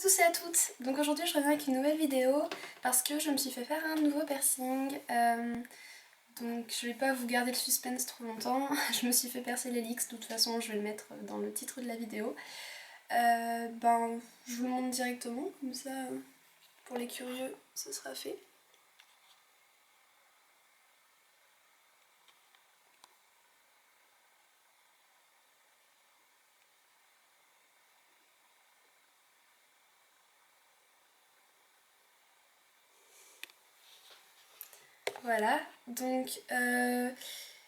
tous et à toutes. Donc aujourd'hui je reviens avec une nouvelle vidéo parce que je me suis fait faire un nouveau piercing. Donc je vais pas vous garder le suspense trop longtemps. Je me suis fait percer l'hélix, de toute façon je vais le mettre dans le titre de la vidéo. Je vous le montre directement, comme ça pour les curieux ce sera fait. Voilà, donc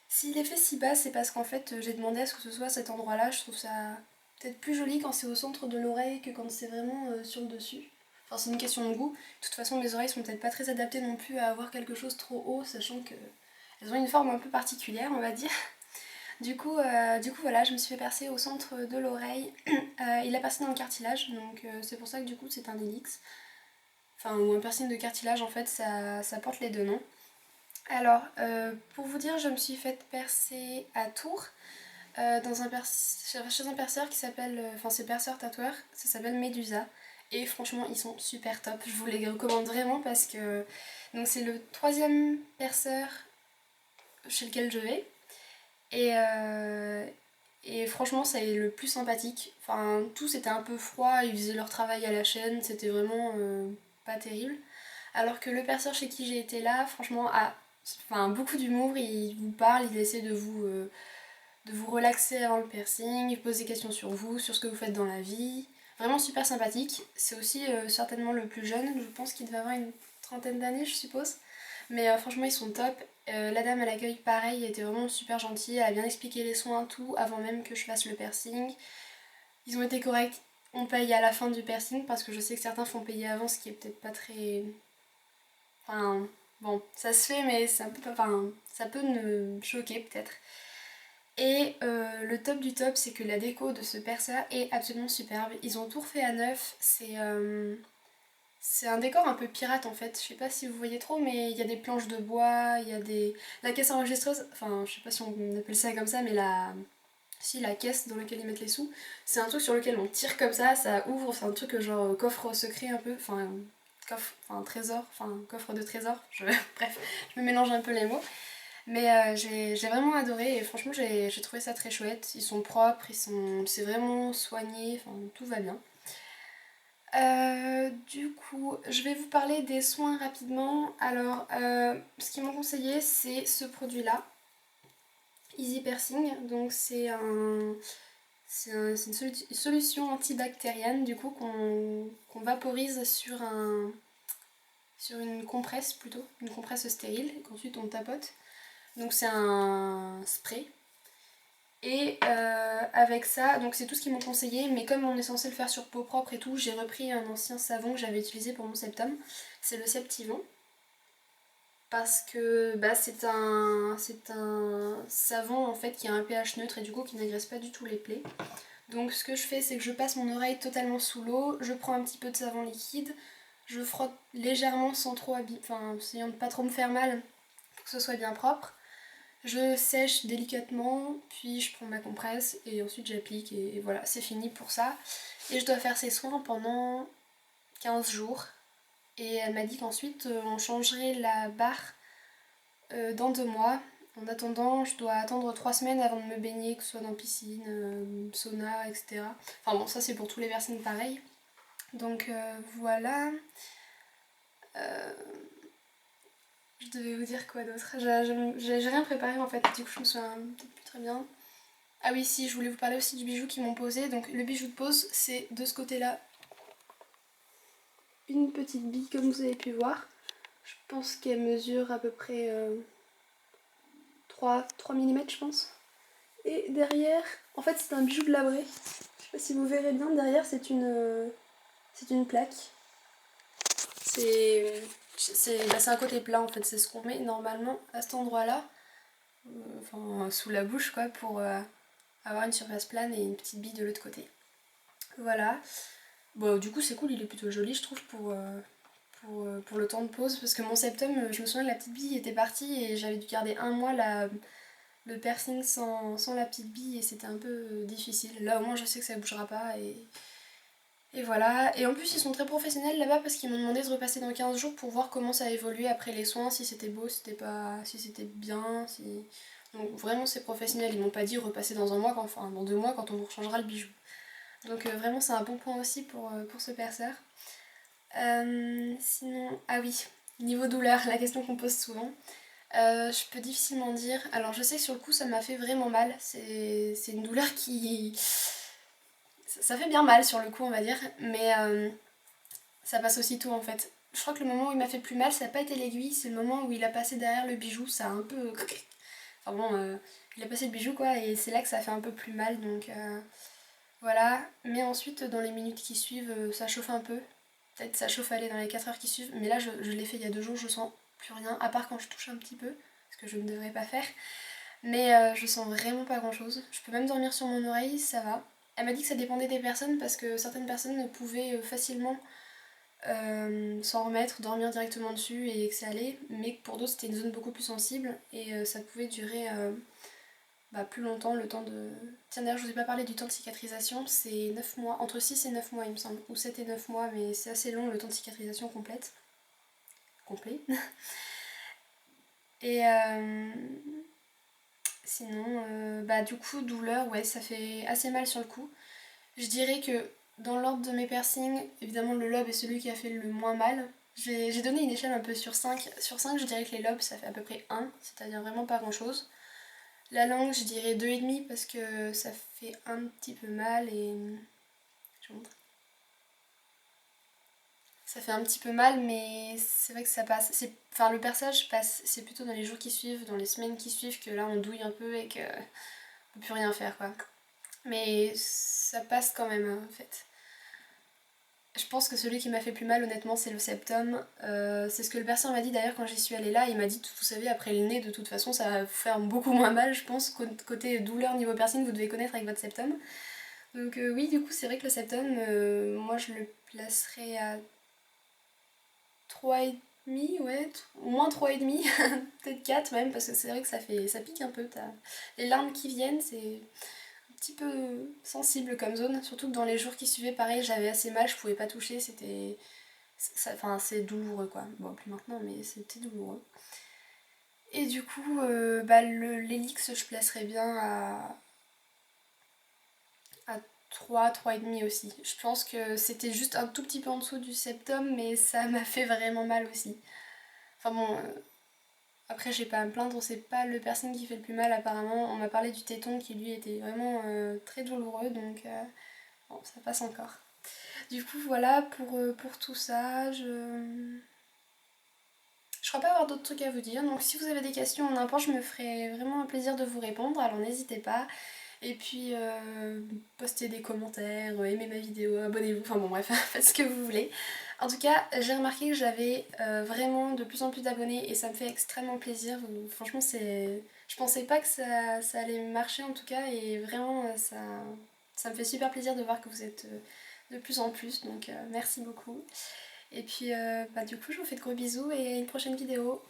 s'il est fait si bas, c'est parce qu'en fait j'ai demandé à ce que ce soit à cet endroit là. Je trouve ça peut-être plus joli quand c'est au centre de l'oreille que quand c'est vraiment sur le dessus. Enfin c'est une question de goût. De toute façon mes oreilles sont peut-être pas très adaptées non plus à avoir quelque chose trop haut, sachant que elles ont une forme un peu particulière on va dire. Du coup voilà, je me suis fait percer au centre de l'oreille. Il a percé dans le cartilage, donc c'est pour ça que du coup c'est un hélix. Enfin ou un piercing de cartilage en fait, ça porte les deux noms. Alors, pour vous dire, je me suis faite percer à Tours, chez un perceur qui s'appelle, enfin c'est perceur tatoueur, ça s'appelle Medusa. Et franchement, ils sont super top. Je vous les recommande vraiment parce que donc c'est le troisième perceur chez lequel je vais. Et, franchement, ça est le plus sympathique. Enfin, tous étaient un peu froids, ils faisaient leur travail à la chaîne, c'était vraiment pas terrible. Alors que le perceur chez qui j'ai été là, franchement, a beaucoup d'humour, il vous parle, il essaie de vous relaxer avant le piercing, il pose des questions sur vous, sur ce que vous faites dans la vie. Vraiment super sympathique. C'est aussi certainement le plus jeune, je pense qu'il devait avoir une trentaine d'années, je suppose. Mais franchement, ils sont top. La dame à l'accueil, pareil, était vraiment super gentille, elle a bien expliqué les soins, tout, avant même que je fasse le piercing. Ils ont été corrects. On paye à la fin du piercing parce que je sais que certains font payer avant, ce qui est peut-être pas très. Enfin, bon, ça se fait, mais ça peut me choquer peut-être. Et le top du top, c'est que la déco de ce perceur est absolument superbe. Ils ont tout refait à neuf. C'est un décor un peu pirate en fait. Je sais pas si vous voyez trop, mais il y a des planches de bois, il y a des. La caisse enregistreuse, enfin, je sais pas si on appelle ça comme ça, mais la caisse dans laquelle ils mettent les sous, c'est un truc sur lequel on tire comme ça ouvre, c'est un truc genre coffre secret un peu, trésor, coffre de trésor, bref, je me mélange un peu les mots. Mais j'ai vraiment adoré et franchement j'ai trouvé ça très chouette. Ils sont propres, c'est vraiment soigné, enfin tout va bien. Du coup, je vais vous parler des soins rapidement. Alors, ce qu'ils m'ont conseillé, c'est ce produit-là, Easy Piercing. Donc c'est une solution antibactérienne du coup qu'on vaporise sur une compresse plutôt, une compresse stérile, et qu'ensuite on tapote. Donc c'est un spray. Et avec ça, donc c'est tout ce qu'ils m'ont conseillé, mais comme on est censé le faire sur peau propre et tout, j'ai repris un ancien savon que j'avais utilisé pour mon septum. C'est le Septivon. Parce que c'est un savon en fait qui a un pH neutre et du coup qui n'agresse pas du tout les plaies. Donc ce que je fais, c'est que je passe mon oreille totalement sous l'eau, je prends un petit peu de savon liquide, je frotte légèrement sans trop essayant de pas trop me faire mal pour que ce soit bien propre. Je sèche délicatement, puis je prends ma compresse et ensuite j'applique et voilà, c'est fini pour ça. Et je dois faire ces soins pendant 15 jours. Et elle m'a dit qu'ensuite on changerait la barre dans 2 mois. En attendant, je dois attendre 3 semaines avant de me baigner, que ce soit dans piscine, sauna, etc. Enfin bon, ça c'est pour tous les personnes pareil. Donc voilà. Je devais vous dire quoi d'autre. J'ai rien préparé en fait, du coup je me souviens peut-être plus très bien. Ah oui, si, je voulais vous parler aussi du bijou qu'ils m'ont posé. Donc le bijou de pose, c'est de ce côté-là une petite bille comme vous avez pu voir. Je pense qu'elle mesure à peu près 3 mm je pense. Et derrière, en fait c'est un bijou de labré. Je sais pas si vous verrez bien, derrière c'est une plaque. C'est un côté plat en fait, c'est ce qu'on met normalement à cet endroit-là. Sous la bouche quoi, pour avoir une surface plane et une petite bille de l'autre côté. Voilà. Bon, du coup c'est cool, il est plutôt joli je trouve pour le temps de pause parce que mon septum, je me souviens que la petite bille était partie et j'avais dû garder un mois le piercing sans la petite bille et c'était un peu difficile. Là au moins je sais que ça bougera pas et Et voilà, et en plus ils sont très professionnels là-bas parce qu'ils m'ont demandé de repasser dans 15 jours pour voir comment ça évoluait après les soins, si c'était beau, si c'était bien, si... Donc vraiment c'est professionnel, ils m'ont pas dit repasser dans un mois, enfin dans 2 mois quand on vous rechangera le bijou. Donc vraiment c'est un bon point aussi pour ce perceur. Sinon, ah oui, niveau douleur, la question qu'on pose souvent. Je peux difficilement dire. Alors je sais que sur le coup ça m'a fait vraiment mal. C'est une douleur qui... Ça fait bien mal sur le coup on va dire. Mais ça passe aussitôt en fait. Je crois que le moment où il m'a fait plus mal ça n'a pas été l'aiguille. C'est le moment où il a passé derrière le bijou. Ça a un peu... Enfin bon, il a passé le bijou quoi. Et c'est là que ça fait un peu plus mal. Donc voilà. Mais ensuite dans les minutes qui suivent ça chauffe un peu. Peut-être ça chauffe aller dans les 4 heures qui suivent. Mais là je l'ai fait il y a 2 jours. Je sens plus rien. À part quand je touche un petit peu. Ce que je ne devrais pas faire. Mais je sens vraiment pas grand chose. Je peux même dormir sur mon oreille, ça va. Elle m'a dit que ça dépendait des personnes parce que certaines personnes pouvaient facilement s'en remettre, dormir directement dessus et que ça allait. Mais que pour d'autres c'était une zone beaucoup plus sensible et ça pouvait durer plus longtemps le temps de... Tiens d'ailleurs je vous ai pas parlé du temps de cicatrisation, c'est 9 mois, entre 6 et 9 mois il me semble. Ou 7 et 9 mois mais c'est assez long le temps de cicatrisation complète. Complet. Et sinon, du coup, douleur, ouais, ça fait assez mal sur le coup. Je dirais que dans l'ordre de mes piercings, évidemment le lobe est celui qui a fait le moins mal. J'ai donné une échelle un peu sur 5. Sur 5, je dirais que les lobes, ça fait à peu près 1, c'est-à-dire vraiment pas grand-chose. La langue, je dirais 2,5 parce que ça fait un petit peu mal et... Je vous montre. Ça fait un petit peu mal, mais c'est vrai que ça passe. Enfin, le perçage passe, c'est plutôt dans les jours qui suivent, dans les semaines qui suivent, que là on douille un peu et qu'on peut plus rien faire quoi. Mais ça passe quand même en fait. Je pense que celui qui m'a fait plus mal honnêtement c'est le septum. C'est ce que le persan m'a dit d'ailleurs quand j'y suis allée là. Il m'a dit vous savez après le nez de toute façon ça va vous faire beaucoup moins mal je pense. Côté douleur niveau piercing vous devez connaître avec votre septum. Donc oui du coup c'est vrai que le septum moi je le placerais à 3,5 ouais, au moins 3,5, peut-être 4 même parce que c'est vrai que ça pique un peu. Les larmes qui viennent c'est petit peu sensible comme zone, surtout que dans les jours qui suivaient, pareil, j'avais assez mal, je pouvais pas toucher, c'était... Enfin, c'est douloureux quoi. Bon, plus maintenant, mais c'était douloureux. Et du coup, l'hélix, je placerais bien à 3,5 aussi. Je pense que c'était juste un tout petit peu en dessous du septum, mais ça m'a fait vraiment mal aussi. Enfin bon, après j'ai pas à me plaindre, c'est pas le piercing qui fait le plus mal apparemment. On m'a parlé du téton qui lui était vraiment très douloureux, donc bon, ça passe encore. Du coup voilà pour tout ça, je crois pas avoir d'autres trucs à vous dire, donc si vous avez des questions ou n'importe, je me ferai vraiment un plaisir de vous répondre, alors n'hésitez pas. Et puis postez des commentaires, aimez ma vidéo, abonnez-vous, enfin bon bref, faites ce que vous voulez. En tout cas, j'ai remarqué que j'avais vraiment de plus en plus d'abonnés et ça me fait extrêmement plaisir. Franchement, je pensais pas que ça allait marcher en tout cas et vraiment ça me fait super plaisir de voir que vous êtes de plus en plus, donc merci beaucoup. Et puis du coup je vous fais de gros bisous et à une prochaine vidéo.